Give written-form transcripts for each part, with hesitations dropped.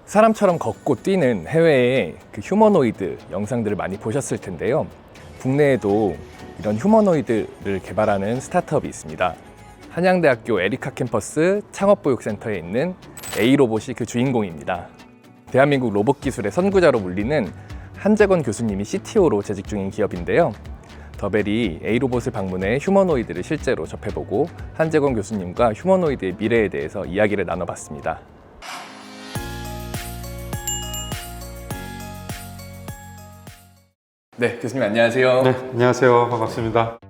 사람처럼 걷고 뛰는 해외의 그 휴머노이드 영상들을 많이 보셨을 텐데요. 국내에도 이런 휴머노이드를 개발하는 스타트업이 있습니다. 한양대학교 에리카 캠퍼스 창업보육센터에 있는 A로봇이 그 주인공입니다. 대한민국 로봇 기술의 선구자로 불리는 한재건 교수님이 CTO로 재직 중인 기업인데요. 더벨이 A로봇을 방문해 휴머노이드를 실제로 접해보고 한재건 교수님과 휴머노이드의 미래에 대해서 이야기를 나눠봤습니다. 네, 교수님 안녕하세요. 네, 안녕하세요. 반갑습니다.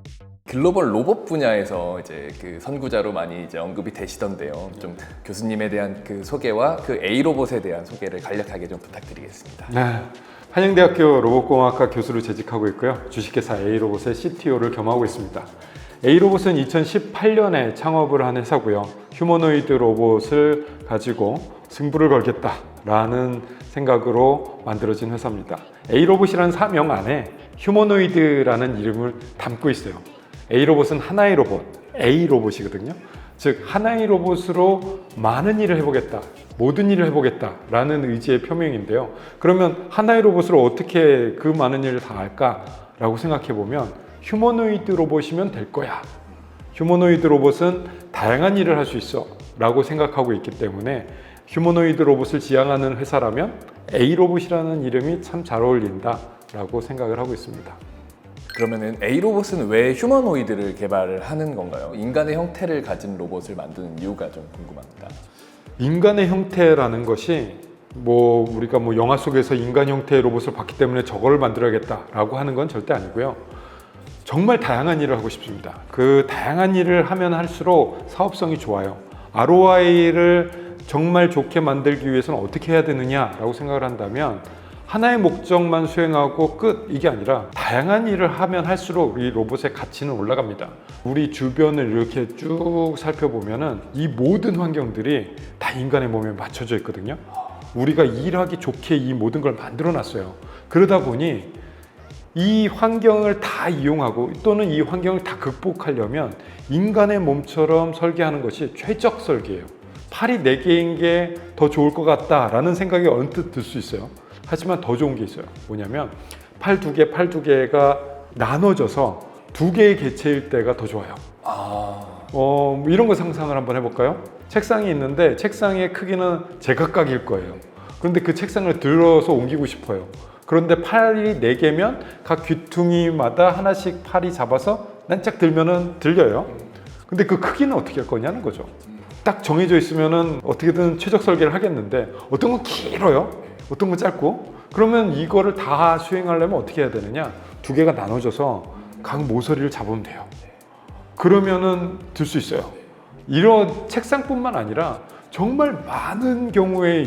글로벌 로봇 분야에서 이제 그 선구자로 많이 이제 언급이 되시던데요. 좀 교수님에 대한 그 소개와 그 A로봇에 대한 소개를 간략하게 좀 부탁드리겠습니다. 네, 한양대학교 로봇공학과 교수로 재직하고 있고요. 주식회사 A로봇의 CTO를 겸하고 있습니다. A로봇은 2018년에 창업을 한 회사고요. 휴머노이드 로봇을 가지고 승부를 걸겠다라는 생각으로 만들어진 회사입니다. A로봇이라는 사명 안에 휴머노이드라는 이름을 담고 있어요. A로봇은 하나의 로봇, A로봇이거든요. 즉 하나의 로봇으로 많은 일을 해보겠다, 모든 일을 해보겠다라는 의지의 표명인데요. 그러면 하나의 로봇으로 어떻게 그 많은 일을 다 할까라고 생각해보면 휴머노이드 로봇이면 될 거야. 휴머노이드 로봇은 다양한 일을 할 수 있어 라고 생각하고 있기 때문에 휴머노이드 로봇을 지향하는 회사라면 A로봇이라는 이름이 참 잘 어울린다 라고 생각을 하고 있습니다. 그러면은 A로봇은 왜 휴머노이드를 개발을 하는 건가요? 인간의 형태를 가진 로봇을 만드는 이유가 좀 궁금합니다. 인간의 형태라는 것이 우리가 영화 속에서 인간 형태의 로봇을 봤기 때문에 저걸 만들어야겠다라고 하는 건 절대 아니고요. 정말 다양한 일을 하고 싶습니다. 그 다양한 일을 하면 할수록 사업성이 좋아요. ROI를 정말 좋게 만들기 위해서는 어떻게 해야 되느냐라고 생각을 한다면 하나의 목적만 수행하고 끝 이게 아니라 다양한 일을 하면 할수록 이 로봇의 가치는 올라갑니다. 우리 주변을 이렇게 쭉 살펴보면은 이 모든 환경들이 다 인간의 몸에 맞춰져 있거든요. 우리가 일하기 좋게 이 모든 걸 만들어 놨어요. 그러다 보니 이 환경을 다 이용하고 또는 이 환경을 다 극복하려면 인간의 몸처럼 설계하는 것이 최적 설계예요. 팔이 4개인 게 더 좋을 것 같다라는 생각이 언뜻 들 수 있어요. 하지만 더 좋은 게 있어요. 뭐냐면 팔 2개가 나눠져서 2개의 개체일 때가 더 좋아요. 이런 거 상상을 한번 해볼까요? 책상이 있는데 책상의 크기는 제각각일 거예요. 그런데 그 책상을 들어서 옮기고 싶어요. 그런데 팔이 4개면 각 귀퉁이마다 하나씩 팔이 잡아서 난짝 들면은 들려요. 근데 그 크기는 어떻게 할 거냐는 거죠. 딱 정해져 있으면은 어떻게든 최적 설계를 하겠는데 어떤 건 길어요. 어떤 건 짧고. 그러면 이거를 다 수행하려면 어떻게 해야 되느냐? 2개가 나눠져서 각 모서리를 잡으면 돼요. 그러면은 들 수 있어요. 이런 책상뿐만 아니라 정말 많은 경우에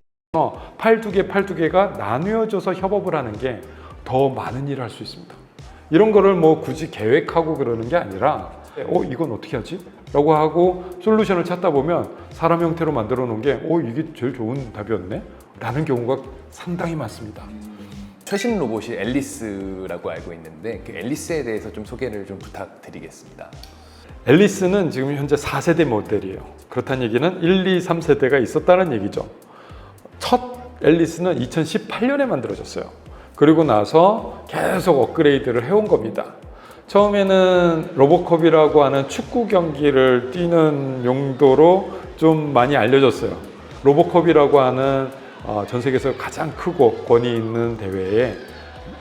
팔 2개가 나뉘어져서 협업을 하는 게 더 많은 일을 할 수 있습니다. 이런 거를 굳이 계획하고 그러는 게 아니라 이건 어떻게 하지? 라고 하고 솔루션을 찾다 보면 사람 형태로 만들어 놓은 게 이게 제일 좋은 답이었네? 라는 경우가 상당히 많습니다. 최신 로봇이 앨리스라고 알고 있는데 그 앨리스에 대해서 좀 소개를 좀 부탁드리겠습니다. 앨리스는 지금 현재 4세대 모델이에요. 그렇다는 얘기는 1, 2, 3세대가 있었다는 얘기죠. 첫 앨리스는 2018년에 만들어졌어요. 그리고 나서 계속 업그레이드를 해온 겁니다. 처음에는 로보컵이라고 하는 축구 경기를 뛰는 용도로 좀 많이 알려졌어요. 로보컵이라고 하는 전 세계에서 가장 크고 권위 있는 대회에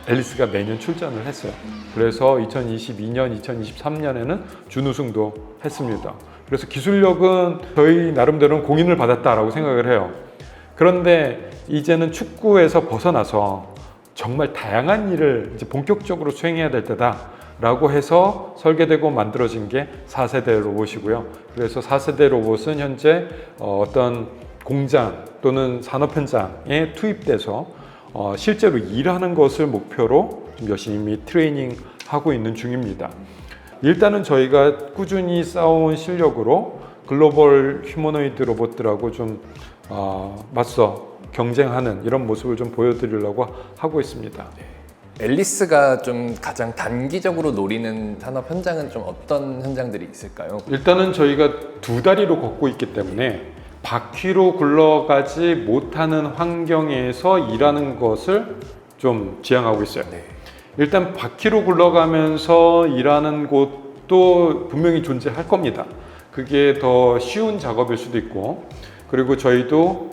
앨리스가 매년 출전을 했어요. 그래서 2022년, 2023년에는 준우승도 했습니다. 그래서 기술력은 저희 나름대로는 공인을 받았다라고 생각을 해요. 그런데 이제는 축구에서 벗어나서 정말 다양한 일을 이제 본격적으로 수행해야 될 때다 라고 해서 설계되고 만들어진 게 4세대 로봇이고요. 그래서 4세대 로봇은 현재 어떤 공장 또는 산업 현장에 투입돼서 실제로 일하는 것을 목표로 좀 열심히 트레이닝하고 있는 중입니다. 일단은 저희가 꾸준히 쌓아온 실력으로 글로벌 휴머노이드 로봇들하고 좀 맞서 경쟁하는 이런 모습을 좀 보여드리려고 하고 있습니다. 앨리스가 좀 가장 단기적으로 노리는 산업 현장은 좀 어떤 현장들이 있을까요? 일단은 저희가 2다리로 걷고 있기 때문에 바퀴로 굴러가지 못하는 환경에서 일하는 것을 좀 지향하고 있어요. 네. 일단 바퀴로 굴러가면서 일하는 곳도 분명히 존재할 겁니다. 그게 더 쉬운 작업일 수도 있고, 그리고 저희도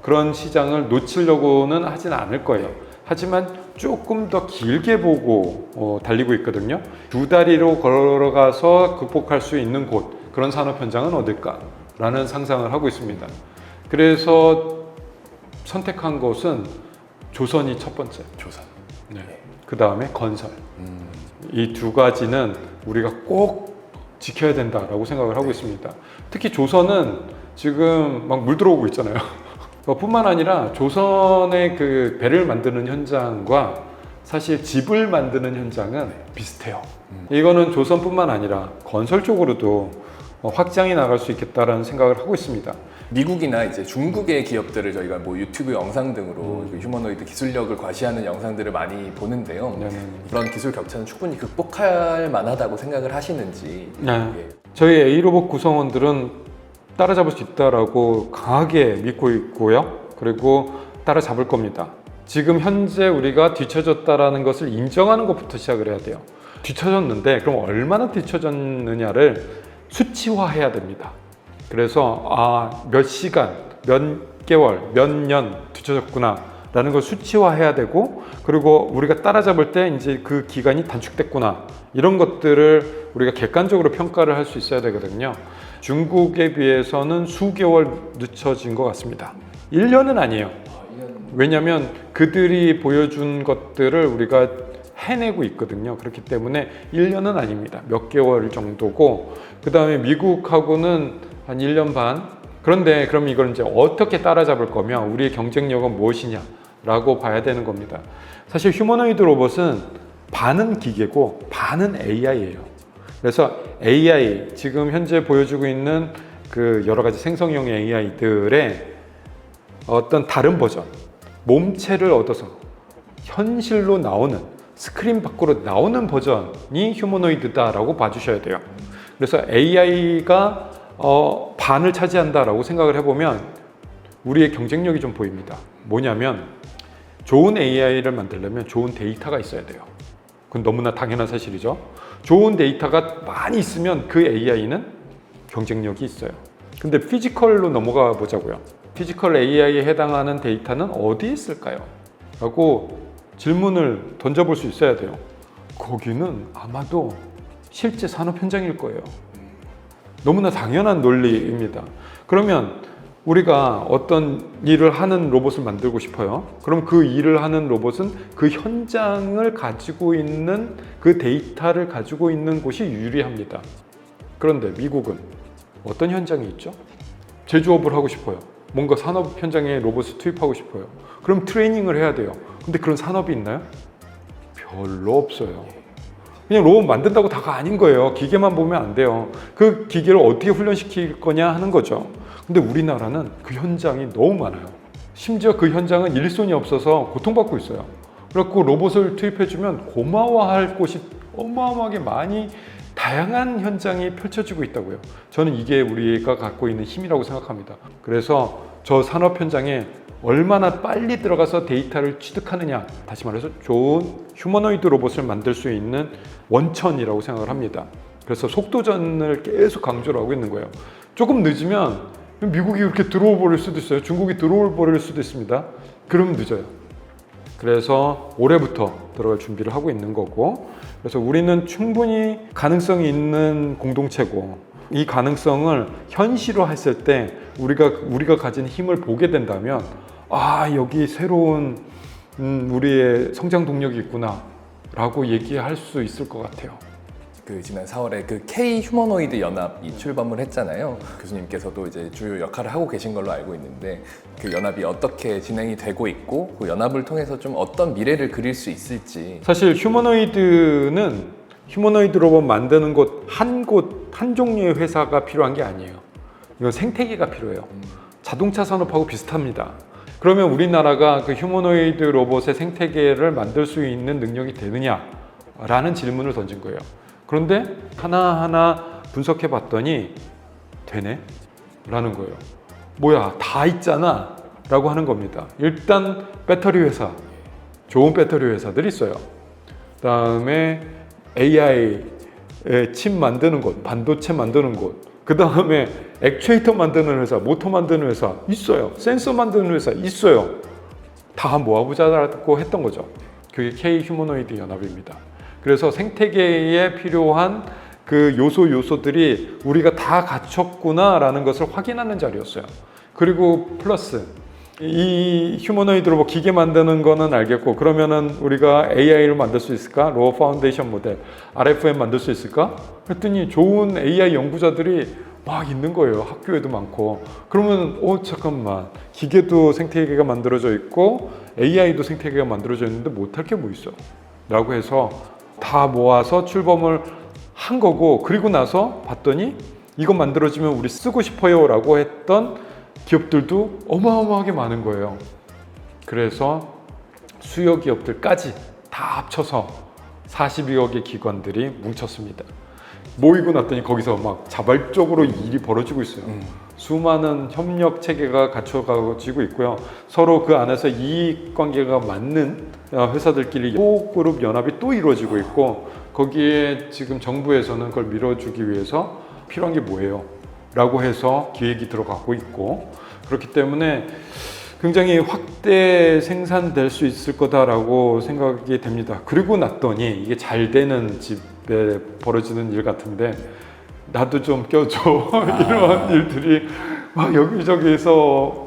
그런 시장을 놓치려고는 하진 않을 거예요. 하지만 조금 더 길게 보고 달리고 있거든요. 두 다리로 걸어가서 극복할 수 있는 곳, 그런 산업 현장은 어딜까라는 상상을 하고 있습니다. 그래서 선택한 곳은 조선이 첫 번째. 조선. 네. 그 다음에 건설. 이 두 가지는 우리가 꼭 지켜야 된다라고 생각을 하고 있습니다. 특히 조선은 지금 막 물 들어오고 있잖아요. 뿐만 아니라 조선의 그 배를 만드는 현장과 사실 집을 만드는 현장은 비슷해요. 이거는 조선뿐만 아니라 건설 쪽으로도 확장이 나갈 수 있겠다라는 생각을 하고 있습니다. 미국이나 이제 중국의 기업들을 저희가 뭐 유튜브 영상 등으로 그 휴머노이드 기술력을 과시하는 영상들을 많이 보는데요. 네네. 그런 기술 격차는 충분히 극복할 만하다고 생각을 하시는지. 네. 예. 저희 A로봇 구성원들은 따라잡을 수 있다라고 강하게 믿고 있고요. 그리고 따라잡을 겁니다. 지금 현재 우리가 뒤처졌다라는 것을 인정하는 것부터 시작을 해야 돼요. 뒤처졌는데 그럼 얼마나 뒤처졌느냐를 수치화해야 됩니다. 그래서 몇 시간, 몇 개월, 몇 년 뒤처졌구나 라는 걸 수치화해야 되고, 그리고 우리가 따라잡을 때 이제 그 기간이 단축됐구나, 이런 것들을 우리가 객관적으로 평가를 할 수 있어야 되거든요. 중국에 비해서는 수개월 늦춰진 것 같습니다. 1년은 아니에요. 왜냐하면 그들이 보여준 것들을 우리가 해내고 있거든요. 그렇기 때문에 1년은 아닙니다. 몇 개월 정도고, 그 다음에 미국하고는 한 1년 반. 그런데 그럼 이걸 이제 어떻게 따라잡을 거며 우리의 경쟁력은 무엇이냐 라고 봐야 되는 겁니다. 사실 휴머노이드 로봇은 반은 기계고 반은 AI예요. 그래서 AI, 지금 현재 보여주고 있는 그 여러 가지 생성형 AI들의 어떤 다른 버전, 몸체를 얻어서 현실로 나오는, 스크린 밖으로 나오는 버전이 휴머노이드다라고 봐주셔야 돼요. 그래서 AI가 반을 차지한다라고 생각을 해보면 우리의 경쟁력이 좀 보입니다. 뭐냐면 좋은 AI를 만들려면 좋은 데이터가 있어야 돼요. 그건 너무나 당연한 사실이죠. 좋은 데이터가 많이 있으면 그 AI는 경쟁력이 있어요. 근데 피지컬로 넘어가 보자고요. 피지컬 AI에 해당하는 데이터는 어디에 있을까요? 라고 질문을 던져볼 수 있어야 돼요. 거기는 아마도 실제 산업 현장일 거예요. 너무나 당연한 논리입니다. 그러면 우리가 어떤 일을 하는 로봇을 만들고 싶어요. 그럼 그 일을 하는 로봇은 그 현장을 가지고 있는, 그 데이터를 가지고 있는 곳이 유리합니다. 그런데 미국은 어떤 현장이 있죠? 제조업을 하고 싶어요. 뭔가 산업 현장에 로봇을 투입하고 싶어요. 그럼 트레이닝을 해야 돼요. 근데 그런 산업이 있나요? 별로 없어요. 그냥 로봇 만든다고 다가 아닌 거예요. 기계만 보면 안 돼요. 그 기계를 어떻게 훈련시킬 거냐 하는 거죠. 근데 우리나라는 그 현장이 너무 많아요. 심지어 그 현장은 일손이 없어서 고통받고 있어요. 그래갖고 로봇을 투입해주면 고마워할 곳이 어마어마하게 많이, 다양한 현장이 펼쳐지고 있다고요. 저는 이게 우리가 갖고 있는 힘이라고 생각합니다. 그래서 저 산업 현장에 얼마나 빨리 들어가서 데이터를 취득하느냐, 다시 말해서 좋은 휴머노이드 로봇을 만들 수 있는 원천이라고 생각을 합니다. 그래서 속도전을 계속 강조를 하고 있는 거예요. 조금 늦으면 미국이 이렇게 들어올 버릴 수도 있어요. 중국이 들어올 버릴 수도 있습니다. 그러면 늦어요. 그래서 올해부터 들어갈 준비를 하고 있는 거고, 그래서 우리는 충분히 가능성이 있는 공동체고, 이 가능성을 현실화했을 때 우리가 가진 힘을 보게 된다면, 여기 새로운 우리의 성장 동력이 있구나 라고 얘기할 수 있을 것 같아요. 그 지난 4월에 그 K 휴머노이드 연합이 출범을 했잖아요. 교수님께서도 이제 주요 역할을 하고 계신 걸로 알고 있는데, 그 연합이 어떻게 진행이 되고 있고, 그 연합을 통해서 좀 어떤 미래를 그릴 수 있을지. 사실 휴머노이드 로봇 만드는 한 종류의 회사가 필요한 게 아니에요. 이건 생태계가 필요해요. 자동차 산업하고 비슷합니다. 그러면 우리나라가 그 휴머노이드 로봇의 생태계를 만들 수 있는 능력이 되느냐라는 질문을 던진 거예요. 그런데 하나하나 분석해 봤더니 되네? 라는 거예요. 뭐야 다 있잖아 라고 하는 겁니다. 일단 배터리 회사, 좋은 배터리 회사들이 있어요. 그다음에 AI의 칩 만드는 곳, 반도체 만드는 곳, 그다음에 액추에이터 만드는 회사, 모터 만드는 회사 있어요. 센서 만드는 회사 있어요. 다 모아보자고 했던 거죠. 그게 K 휴머노이드 연합입니다. 그래서 생태계에 필요한 그 요소들이 우리가 다 갖췄구나라는 것을 확인하는 자리였어요. 그리고 플러스 이 휴머노이드 로봇 기계 만드는 거는 알겠고, 그러면은 우리가 AI를 만들 수 있을까? 로어 파운데이션 모델, RFM 만들 수 있을까? 그랬더니 좋은 AI 연구자들이 막 있는 거예요. 학교에도 많고. 그러면 잠깐만, 기계도 생태계가 만들어져 있고 AI도 생태계가 만들어져 있는데 못할 게 뭐 있어? 라고 해서 다 모아서 출범을 한 거고, 그리고 나서 봤더니 이거 만들어지면 우리 쓰고 싶어요 라고 했던 기업들도 어마어마하게 많은 거예요. 그래서 수요 기업들까지 다 합쳐서 42억의 기관들이 뭉쳤습니다. 모이고 났더니 거기서 막 자발적으로 일이 벌어지고 있어요. 수많은 협력 체계가 갖춰지고 있고요. 서로 그 안에서 이익 관계가 맞는 회사들끼리 소그룹 연합이 또 이루어지고 있고, 거기에 지금 정부에서는 그걸 밀어주기 위해서 필요한 게 뭐예요? 라고 해서 기획이 들어가고 있고, 그렇기 때문에 굉장히 확대 생산될 수 있을 거다라고 생각이 됩니다. 그리고 났더니 이게 잘 되는 집에 벌어지는 일 같은데, 나도 좀 껴줘. 이런 일들이 막 여기저기서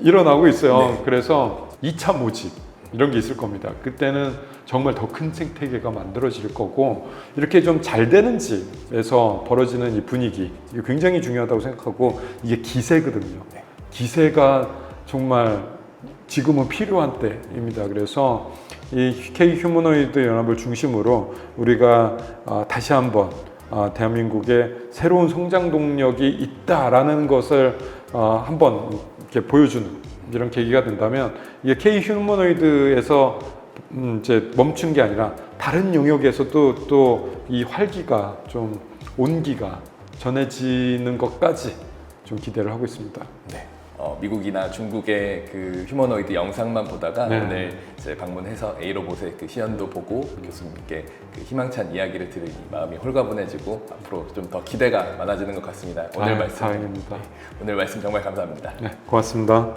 일어나고 있어요. 네. 그래서 2차 모집 이런 게 있을 겁니다. 그때는 정말 더 큰 생태계가 만들어질 거고, 이렇게 좀 잘 되는 집에서 벌어지는 이 분위기, 이게 굉장히 중요하다고 생각하고, 이게 기세거든요. 기세가 정말 지금은 필요한 때입니다. 그래서 이 K 휴머노이드 연합을 중심으로 우리가 다시 한번 대한민국에 새로운 성장 동력이 있다라는 것을 한번 이렇게 보여주는 이런 계기가 된다면, 이게 K 휴머노이드에서 이제 멈춘 게 아니라 다른 영역에서도 또 이 활기가 좀 온기가 전해지는 것까지 좀 기대를 하고 있습니다. 네. 미국이나 중국의 그 휴머노이드 영상만 보다가 네. 오늘 이제 방문해서 A로봇의 그 시연도 보고 교수님께 그 희망찬 이야기를 들으니 마음이 홀가분해지고 앞으로 좀 더 기대가 많아지는 것 같습니다. 오늘 말씀 다행입니다. 오늘 말씀 정말 감사합니다. 네, 고맙습니다.